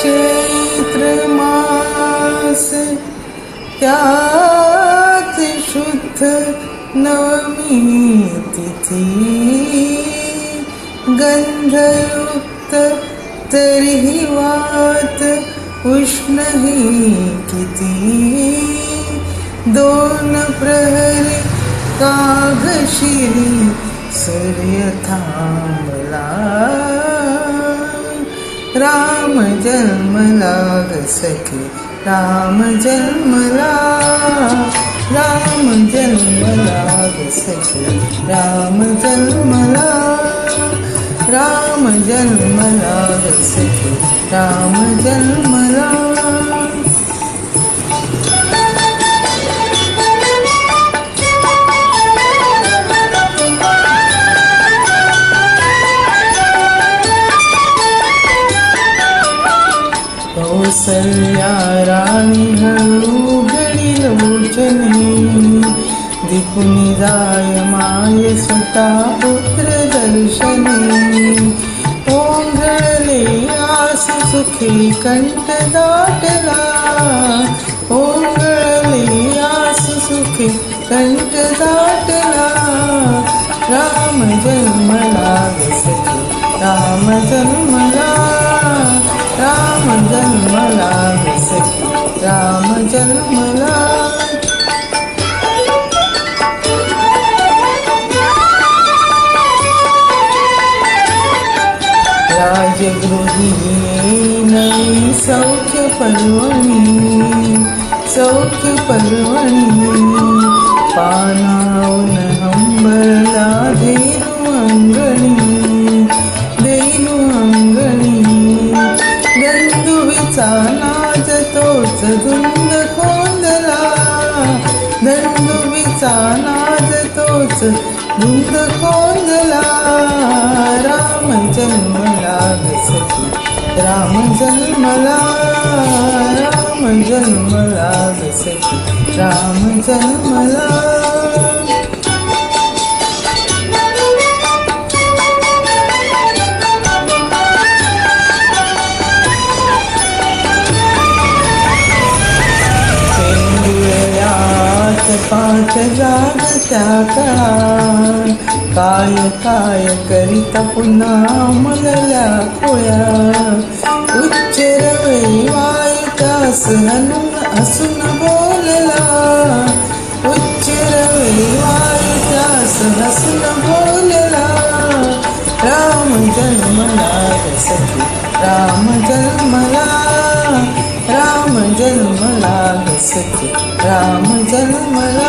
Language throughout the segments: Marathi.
चैत्र मास त्यात शुद्ध नवमी तिथी, गंधयुक्त तरीही वात उष्ण ही किती. दोन प्रहरी कागशिरी सूर्य थांबला, राम जन्मला ग सखी, राम जन्मला, राम जन्मला ग सखी, राम जन्मला, राम जन्मला ग सखी, राम जन्मला. कौसल्या राणी हळू घडी लोचनी, दिपुनी जाय माय सुता पुत्र दर्शनी. ओंघळले आस सुखी कंठ दाटला, ओंघळले आस सुखी कंठ दाटला. राम जन्मला ग सखी, राम जन्मला, राम जन्मला ग सखी, राम जन्मला. राजगृहिणी नवी सौख्य पर्वणी, सौख्य पर्वणी. पानावून हंबरला धेनु अंगणी, धेनु अंगणी. धंदुवीचा नाच तोच धुंद खोंदला, धंदुवीचा नाच तोच धुंद खोंदला. राम जन्मला ग सखी, राम जन्मला, राम जन्मला ग सखी, राम जन्मला. पाच जागत्या काळा, काय काय करिता पुन्हा मलल्या खोया. उच्चरवे वाईटास हसून बोलला, उच्चरवे वाईटास हसून बोलला. राम जन्मला ग सखी, राम जन्मला, राम जन्मला ग सखी, राम जन्मला.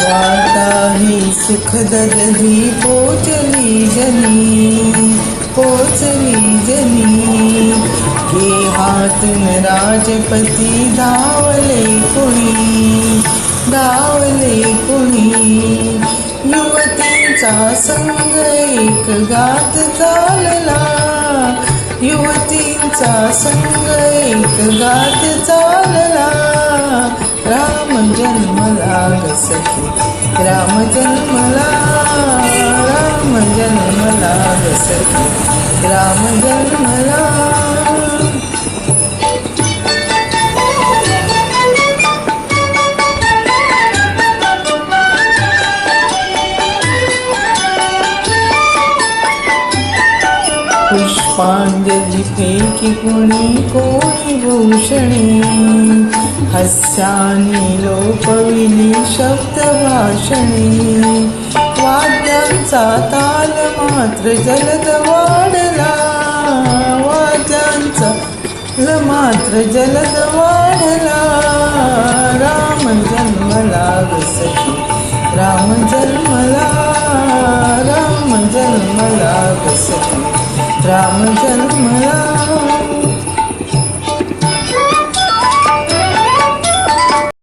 वार्ता ही सुखद ही पोचली जनी, पोचली जनी. गेहातून राजपती धावले कुणी, धावले कुणी. युवतीचा संग एक गात चालला, युवतीचा संग एक गात चालला. राम जन्मला ग सखी, राम जन्मला, राम जन्मला ग सखी, राम जन्मला. पुष्पांजली फेकी कुणी कोणी भूषणे, हास्याने लोपविली शब्द भाषणे. वाद्यांचा ताल मात्र जलद वाढला, वाद्यांचा ताल मात्र जलद वाढला. राम जन्मला ग सखी, राम जन्मला, राम जन्मला ग सखी, राम जन्मला.